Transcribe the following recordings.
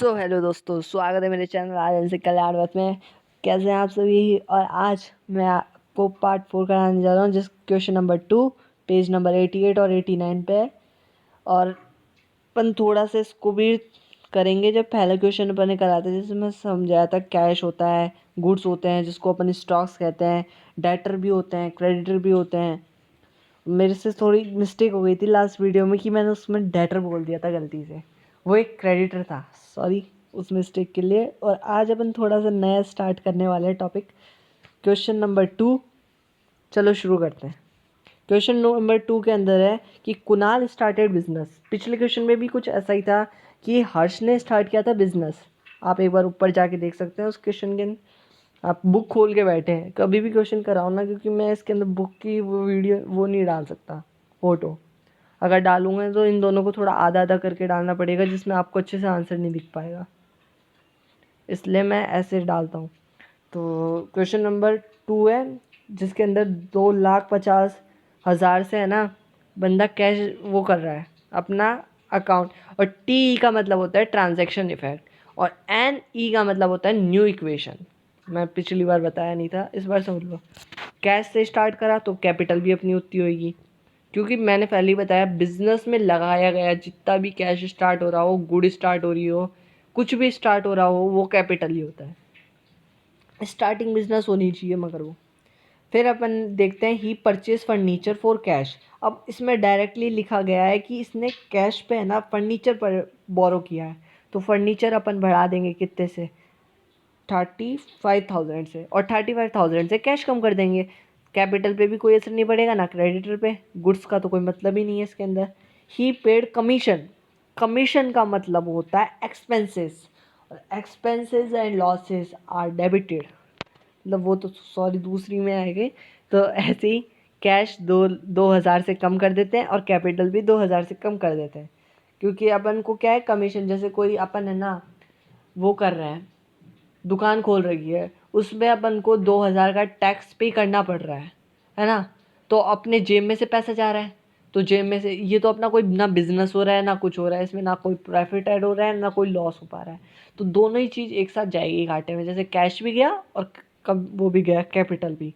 Hello दोस्तों, स्वागत है मेरे चैनल आज से कल्याण वत में। कैसे हैं आप सभी। और आज मैं आपको पार्ट 4 कराने जा रहा हूँ, जिस क्वेश्चन नंबर 2 पेज नंबर 88 और 89 पे है। और अपन थोड़ा सा इसको भी करेंगे। जब पहला क्वेश्चन अपन ने करा था, जिसमें समझाया था कैश होता है, गुड्स होते हैं जिसको अपन स्टॉक्स कहते हैं, डेटर भी होते हैं, क्रेडिटर भी होते हैं। मेरे से थोड़ी मिस्टेक हो गई थी लास्ट वीडियो में कि मैंने उसमें डेटर बोल दिया था गलती से, वो एक क्रेडिटर था। सॉरी उस मिस्टेक के लिए। और आज अपन थोड़ा सा नया स्टार्ट करने वाले हैं टॉपिक, क्वेश्चन नंबर 2। चलो शुरू करते हैं। क्वेश्चन नंबर 2 के अंदर है कि कुणाल स्टार्टेड बिजनेस। पिछले क्वेश्चन में भी कुछ ऐसा ही था कि हर्ष ने स्टार्ट किया था बिजनेस। आप एक बार ऊपर जाके देख सकते हैं उस क्वेश्चन के। आप बुक खोल के बैठे हैं, कभी भी क्वेश्चन कराओ ना, क्योंकि मैं इसके अंदर बुक की वो वीडियो वो नहीं डाल सकता फ़ोटो। अगर डालूंगा तो इन दोनों को थोड़ा आधा आधा करके डालना पड़ेगा, जिसमें आपको अच्छे से आंसर नहीं दिख पाएगा, इसलिए मैं ऐसे डालता हूँ। तो क्वेश्चन नंबर 2 है, जिसके अंदर 2,50,000 से है ना बंदा कैश वो कर रहा है अपना अकाउंट। और टी का मतलब होता है ट्रांजैक्शन इफेक्ट, और एन ई का मतलब होता है न्यू इक्वेशन। मैं पिछली बार बताया नहीं था, इस बार समझ लो। कैश से स्टार्ट करा तो कैपिटल भी अपनी उतनी होगी, क्योंकि मैंने पहले ही बताया बिजनेस में लगाया गया जितना भी कैश स्टार्ट हो रहा हो, गुड स्टार्ट हो रही हो, कुछ भी स्टार्ट हो रहा हो, वो कैपिटल ही होता है। स्टार्टिंग बिजनेस होनी चाहिए मगर वो। फिर अपन देखते हैं ही परचेज फर्नीचर फॉर कैश। अब इसमें डायरेक्टली लिखा गया है कि इसने कैश पे है ना फर्नीचर पर बोरो किया है, तो फर्नीचर अपन बढ़ा देंगे कितने से, 35,000 से, और 35,000 से कैश कम कर देंगे। कैपिटल पे भी कोई असर नहीं पड़ेगा ना क्रेडिटर पे, गुड्स का तो कोई मतलब ही नहीं है इसके अंदर। ही पेड कमीशन। कमीशन का मतलब होता है एक्सपेंसेस, और expenses and losses are debited. मतलब वो तो सॉरी दूसरी में आएगी। तो ऐसे ही कैश 2,000 से कम कर देते हैं और कैपिटल भी 2,000 से कम कर देते हैं, क्योंकि अपन को क्या है कमीशन। जैसे कोई अपन है ना वो कर रहे हैं, दुकान खोल रही है, उसमें अपन को 2,000 का टैक्स पे करना पड़ रहा है ना। तो अपने जेब में से पैसा जा रहा है, तो जेब में से ये तो अपना कोई ना बिजनेस हो रहा है ना कुछ हो रहा है, इसमें ना कोई प्रॉफिट ऐड हो रहा है ना कोई लॉस हो पा रहा है। तो दोनों ही चीज़ एक साथ जाएगी घाटे में, जैसे कैश भी गया और कब वो भी गया कैपिटल भी।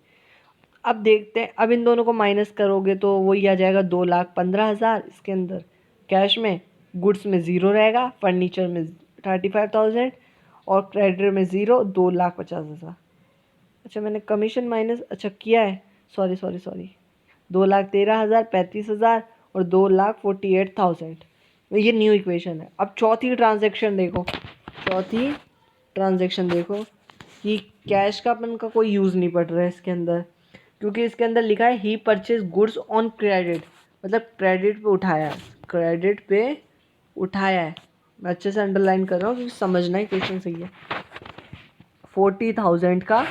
अब देखते हैं, अब इन दोनों को माइनस करोगे तो वही आ जाएगा 2,15,000 इसके अंदर कैश में। गुड्स में ज़ीरो रहेगा, फर्नीचर में 35,000, और क्रेडिटर में ज़ीरो 2,50,000। अच्छा मैंने कमीशन माइनस अच्छा किया है, सॉरी सॉरी सॉरी। 2,13,000, 35,000 और 2,48,000। ये न्यू इक्वेशन है। अब चौथी ट्रांजेक्शन देखो, चौथी ट्रांजेक्शन देखो कि कैश का अपन का कोई यूज़ नहीं पड़ रहा है इसके अंदर, क्योंकि इसके अंदर लिखा है ही परचेज गुड्स ऑन क्रेडिट, मतलब क्रेडिट पे उठाया है, क्रेडिट पे उठाया है। मैं अच्छे से अंडरलाइन कर रहा हूँ क्योंकि समझना ही क्वेश्चन सही है। 40,000 का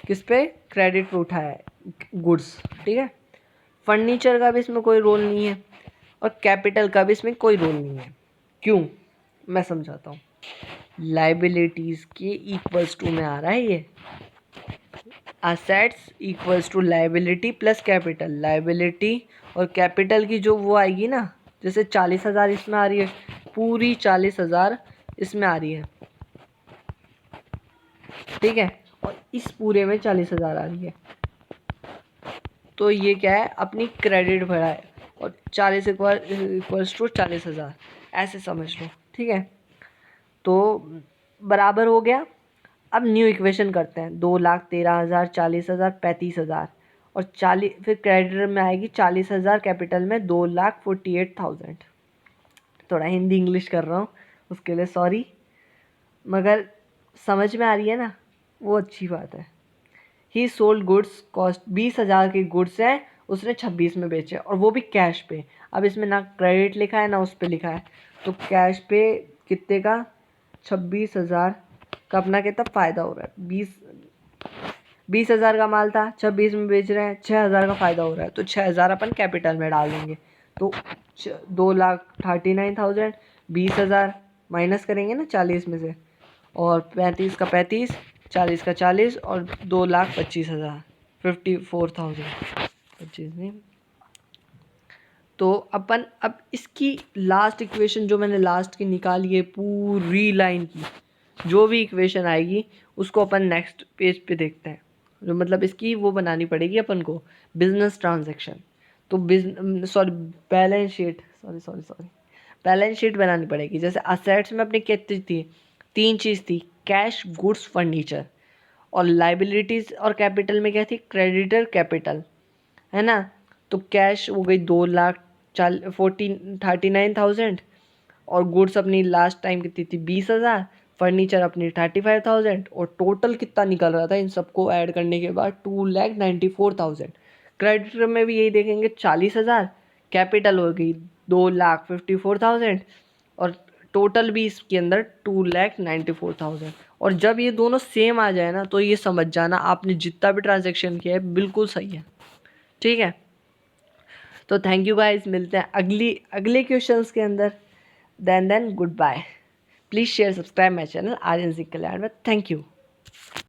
किस पे क्रेडिट पे उठाया है गुड्स, ठीक है। फर्नीचर का भी इसमें कोई रोल नहीं है, और कैपिटल का भी इसमें कोई रोल नहीं है। क्यों, मैं समझाता हूँ। लाइबिलिटीज़ के इक्वल्स टू में आ रहा है ये, assets equals to liability plus capital. Liability और कैपिटल की जो वो आएगी ना, जैसे 40,000 इसमें आ रही है, पूरी 40,000 इसमें आ रही है, ठीक है, और इस पूरे में 40,000 आ रही है। तो ये क्या है, अपनी क्रेडिट भरा है, और 40 इक्वल्स टू 40,000 ऐसे समझ लो, ठीक है। तो बराबर हो गया। अब न्यू इक्वेशन करते हैं। 2,13,000, 40,000, 35,000, और 40 फिर क्रेडिटर में आएगी 40,000 कैपिटल में 2,48,000। थोड़ा हिंदी इंग्लिश कर रहा हूँ उसके लिए सॉरी, मगर समझ में आ रही है ना, वो अच्छी बात है। ही सोल्ड गुड्स कॉस्ट 20,000 के गुड्स हैं, उसने 26 में बेचे, और वो भी कैश पे। अब इसमें ना क्रेडिट लिखा है ना उस पर लिखा है, तो कैश पे कितने का, 26,000 का अपना कितना फ़ायदा हो रहा है। 20,000 का माल था, 26 में बेच रहे हैं, 6,000 का फ़ायदा हो रहा है, तो 6,000 अपन कैपिटल में डाल देंगे। तो 2,39,000, 20,000 माइनस करेंगे ना 40 में से, और 35 का 35, 40 का 40, और 2,25,000, 54,000, 25 नहीं। तो अपन अब इसकी लास्ट इक्वेशन जो मैंने लास्ट की निकाली है पूरी लाइन की, जो भी इक्वेशन आएगी उसको अपन नेक्स्ट पेज पे देखते हैं। जो मतलब इसकी वो बनानी पड़ेगी अपन को, बिजनेस ट्रांजैक्शन। तो बैलेंस शीट बैलेंस शीट बनानी पड़ेगी। जैसे असेट्स में अपनी कितनी थी, 3 चीज़ थी, कैश, गुड्स, फर्नीचर। और लाइबिलिटीज़ और कैपिटल में क्या थी, क्रेडिटर, कैपिटल, है ना। तो कैश हो गई 2,39,000 और गुड्स अपनी लास्ट टाइम कितनी थी 20,000, फर्नीचर अपनी 35,000 और टोटल कितना निकल रहा था इन सबको ऐड करने के बाद 2,94,000। क्रेडिटर में भी यही देखेंगे 40,000, कैपिटल हो गई 2,54,000 और टोटल भी इसके अंदर 2,94,000। और जब ये दोनों सेम आ जाए ना तो ये समझ जाना आपने जितना भी ट्रांजेक्शन किया है बिल्कुल सही है। ठीक है, तो थैंक यू गाइस, मिलते हैं अगले क्वेश्चंस के अंदर। Then good bye. Please share subscribe my channel Aryan ji Kalyan में। Thank you.